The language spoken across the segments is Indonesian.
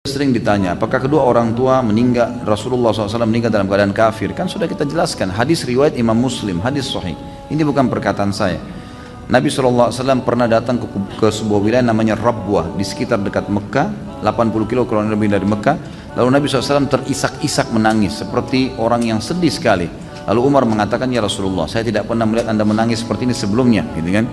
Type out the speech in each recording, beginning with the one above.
Sering ditanya, apakah kedua orang tua meninggal, Rasulullah SAW meninggal dalam keadaan kafir? Kan sudah kita jelaskan, hadis riwayat Imam Muslim, hadis sahih. Ini bukan perkataan saya. Nabi SAW pernah datang ke sebuah wilayah namanya Rabwah, di sekitar dekat Mekah, 80 kilo kurang lebih dari Mekah. Lalu Nabi SAW terisak-isak menangis, seperti orang yang sedih sekali. Lalu Umar mengatakan, ya Rasulullah, saya tidak pernah melihat anda menangis seperti ini sebelumnya, gitu kan?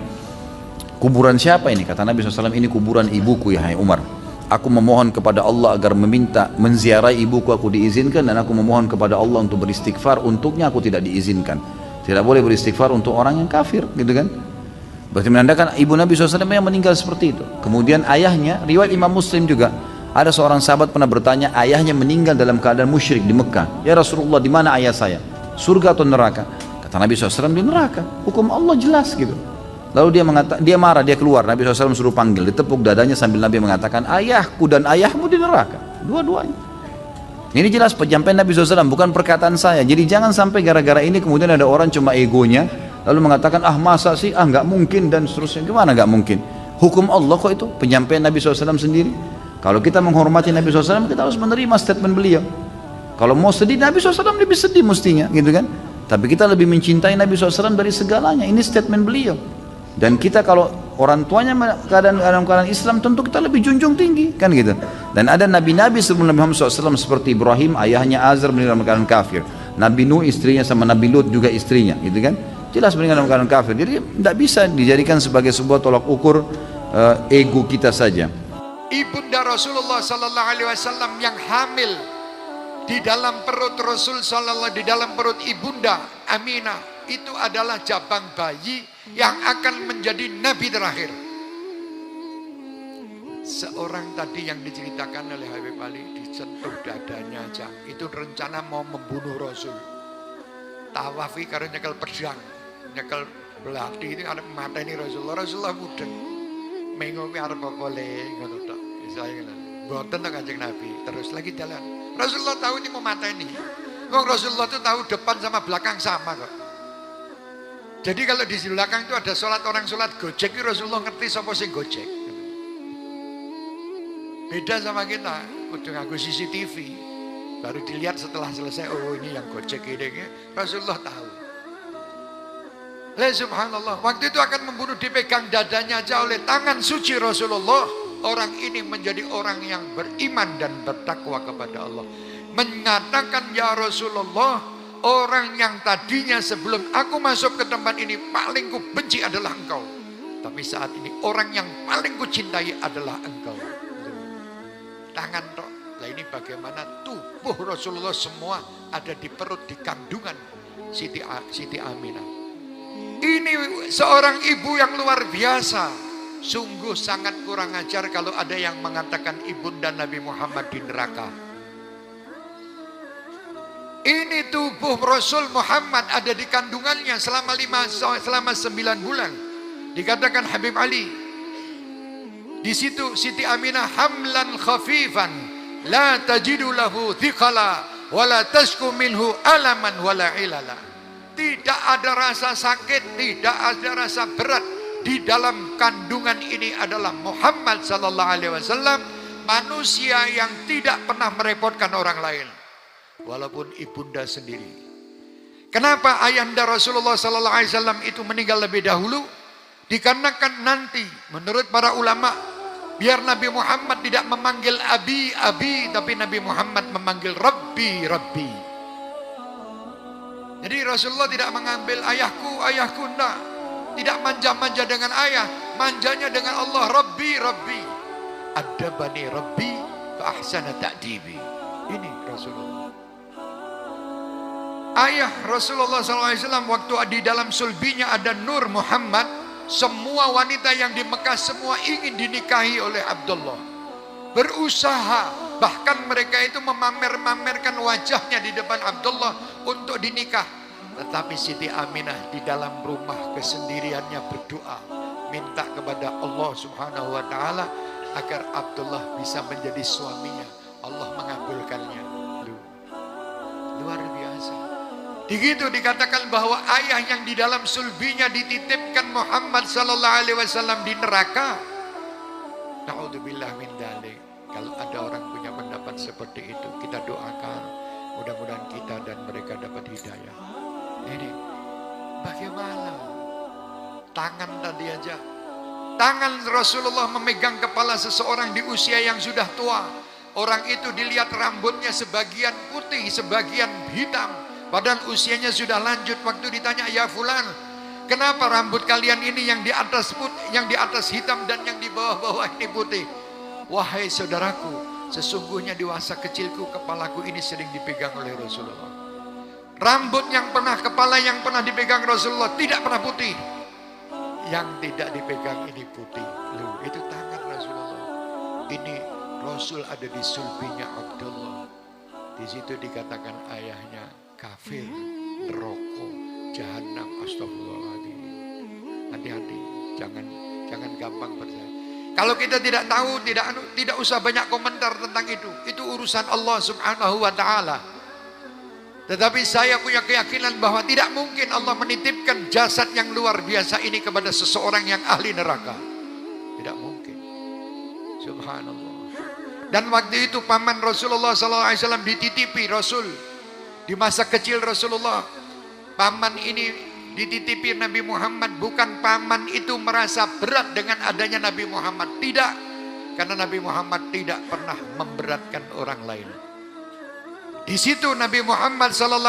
Kuburan siapa ini? Kata Nabi SAW, ini kuburan ibuku ya hai Umar. Aku memohon kepada Allah agar menziarahi ibuku, aku diizinkan, dan aku memohon kepada Allah untuk beristighfar, untuknya aku tidak diizinkan. Tidak boleh beristighfar untuk orang yang kafir, gitu kan? Berarti menandakan ibu Nabi SAW yang meninggal seperti itu. Kemudian ayahnya, riwayat Imam Muslim juga, ada seorang sahabat pernah bertanya, ayahnya meninggal dalam keadaan musyrik di Mekah. Ya Rasulullah, di mana ayah saya? Surga atau neraka? Kata Nabi SAW, di neraka. Hukum Allah jelas gitu. Lalu dia marah, dia keluar. Nabi SAW suruh panggil, ditepuk dadanya sambil Nabi mengatakan, ayahku dan ayahmu di neraka, dua-duanya. Ini jelas penyampaian Nabi SAW, bukan perkataan saya. Jadi jangan sampai gara-gara ini kemudian ada orang cuma egonya, lalu mengatakan, ah masa sih, ah nggak mungkin, dan seterusnya. Gimana nggak mungkin? Hukum Allah kok itu, penyampaian Nabi SAW sendiri. Kalau kita menghormati Nabi SAW, kita harus menerima statement beliau. Kalau mau sedih, Nabi SAW lebih sedih mestinya, gitu kan? Tapi kita lebih mencintai Nabi SAW dari segalanya. Ini statement beliau. Dan kita kalau orang tuanya dalam keadaan Islam, tentu kita lebih junjung tinggi, kan gitu. Dan ada nabi-nabi sebelum Nabi Muhammad SAW seperti Ibrahim, ayahnya Azar meninggal dalam keadaan kafir. Nabi Nuh istrinya sama Nabi Lut juga istrinya, gitu kan. Jelas meninggal dalam keadaan kafir. Jadi tidak bisa dijadikan sebagai sebuah tolak ukur ego kita saja. Ibunda Rasulullah Sallallahu Alaihi Wasallam yang hamil di dalam perut Rasul Sallallahu, di dalam perut ibunda Aminah, itu adalah jabang bayi yang akan menjadi nabi terakhir. Seorang tadi yang diceritakan oleh Habib Ali, disentuh dadanya aja, itu rencana mau membunuh Rasul. Tawafi karena nyekel pedang, nyekel belati, itu ada mata ini Rasulullah. Rasulullah mudeng mengopi arep boleh ngono tok. Saya ngono. Mboten to Kanjeng Nabi, terus lagi jalan. Rasulullah tahu ini mau mata ini. Wong Rasulullah itu tahu depan sama belakang sama kok. Jadi kalau di belakang itu ada sholat, orang sholat gojek, itu Rasulullah ngerti siapa sing gojek. Beda sama kita, udah ngaku CCTV, baru dilihat setelah selesai, oh ini yang gojek ini. Rasulullah tahu. Subhanallah, waktu itu akan membunuh, dipegang dadanya aja oleh tangan suci Rasulullah. Orang ini menjadi orang yang beriman dan bertakwa kepada Allah. Menyatakan, ya Rasulullah, orang yang tadinya sebelum aku masuk ke tempat ini paling ku benci adalah engkau, tapi saat ini orang yang paling ku cintai adalah engkau. Tangan tok. Nah ini bagaimana tubuh Rasulullah semua ada di perut, di kandungan Siti Aminah. Ini seorang ibu yang luar biasa. Sungguh sangat kurang ajar kalau ada yang mengatakan ibunda Nabi Muhammad di neraka. Ini tubuh Rasul Muhammad ada di kandungannya selama 9 bulan. Dikatakan Habib Ali, di situ Siti Aminah hamlan khafifan la tajidu lahu thiqala wala tashku minhu alaman wala ilala. Tidak ada rasa sakit, tidak ada rasa berat. Di dalam kandungan ini adalah Muhammad sallallahu alaihi wasallam, manusia yang tidak pernah merepotkan orang lain. Walaupun ibunda sendiri. Kenapa ayahanda Rasulullah Sallallahu Alaihi Wasallam itu meninggal lebih dahulu? Dikarenakan nanti menurut para ulama, biar Nabi Muhammad tidak memanggil abi, tapi Nabi Muhammad memanggil Rabbi. Jadi Rasulullah tidak mengambil ayahku, enggak. Tidak manja-manja dengan ayah, manjanya dengan Allah, Rabbi. Adabani Rabbi fa ahsana ta'dibi. Ini Rasulullah. Ayah Rasulullah SAW waktu di dalam sulbinya ada Nur Muhammad, semua wanita yang di Mekah semua ingin dinikahi oleh Abdullah. Berusaha, bahkan mereka itu memamerkan wajahnya di depan Abdullah untuk dinikah. Tetapi Siti Aminah di dalam rumah kesendiriannya berdoa, minta kepada Allah Subhanahu wa Ta'ala agar Abdullah bisa menjadi suaminya. Allah mengabulkannya. Luar biasa. Begitu dikatakan bahwa ayah yang di dalam sulbinya dititipkan Muhammad sallallahu alaihi wasallam di neraka. Na'udzubillah min dzalik. Kalau ada orang punya seperti itu. Kita doakan mudah-mudahan kita dan mereka dapat hidayah. Ini bagaimana tangan tadi aja, tangan Rasulullah memegang kepala seseorang di usia yang sudah tua. Orang itu dilihat rambutnya sebagian putih, sebagian hitam, padahal usianya sudah lanjut. Waktu ditanya, ya fulan, kenapa rambut kalian ini yang di atas putih, yang di atas hitam dan yang di bawah-bawah ini putih? Wahai saudaraku, sesungguhnya di masa kecilku kepalaku ini sering dipegang oleh Rasulullah. Rambut yang pernah, kepala yang pernah dipegang Rasulullah tidak pernah putih. Yang tidak dipegang ini putih. Loh, itu tangan Rasulullah. Ini Rasul ada di sulbinya Abdullah. Di situ dikatakan ayahnya kafir, neraka, jahanam, astagfirullahaladzim. Hati-hati, jangan gampang percaya. Kalau kita tidak tahu, tidak usah banyak komentar tentang itu. Itu urusan Allah Subhanahu wa taala. Tetapi saya punya keyakinan bahwa tidak mungkin Allah menitipkan jasad yang luar biasa ini kepada seseorang yang ahli neraka. Tidak mungkin. Subhanallah. Dan waktu itu paman Rasulullah SAW dititipi Rasul. Di masa kecil Rasulullah, paman ini dititipi Nabi Muhammad. Bukan paman itu merasa berat dengan adanya Nabi Muhammad. Tidak. Karena Nabi Muhammad tidak pernah memberatkan orang lain. Di situ Nabi Muhammad SAW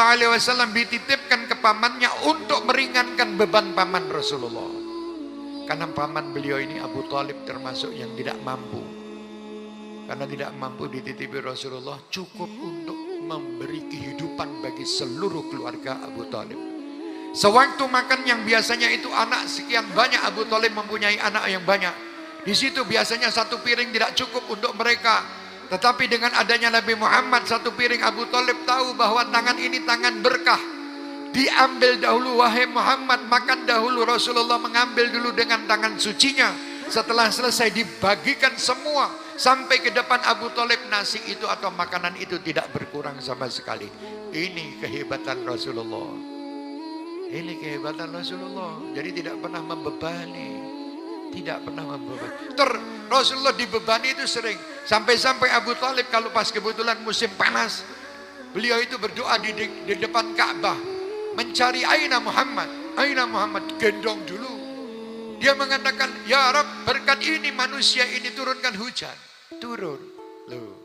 dititipkan ke pamannya untuk meringankan beban paman Rasulullah. Karena paman beliau ini Abu Talib termasuk yang tidak mampu. Karena tidak mampu dititipi Rasulullah, cukup untuk memberi kehidupan bagi seluruh keluarga Abu Talib. Sewaktu makan yang biasanya itu anak sekian banyak, Abu Talib mempunyai anak yang banyak. Di situ biasanya satu piring tidak cukup untuk mereka. Tetapi dengan adanya Nabi Muhammad, satu piring, Abu Talib tahu bahwa tangan ini tangan berkah. Diambil dahulu, wahai Muhammad, makan dahulu. Rasulullah mengambil dulu dengan tangan sucinya. Setelah selesai dibagikan semua. Sampai ke depan Abu Talib, nasi itu atau makanan itu tidak berkurang sama sekali. Ini kehebatan Rasulullah. Ini kehebatan Rasulullah. Jadi tidak pernah membebani. Tidak pernah membebani. Rasulullah dibebani itu sering. Sampai-sampai Abu Talib kalau pas kebetulan musim panas, beliau itu berdoa di depan Ka'bah. Mencari Aina Muhammad. Aina Muhammad, gendong dulu. Dia mengatakan, ya Rabb, berkat ini manusia ini turunkan hujan. Turun. Loh.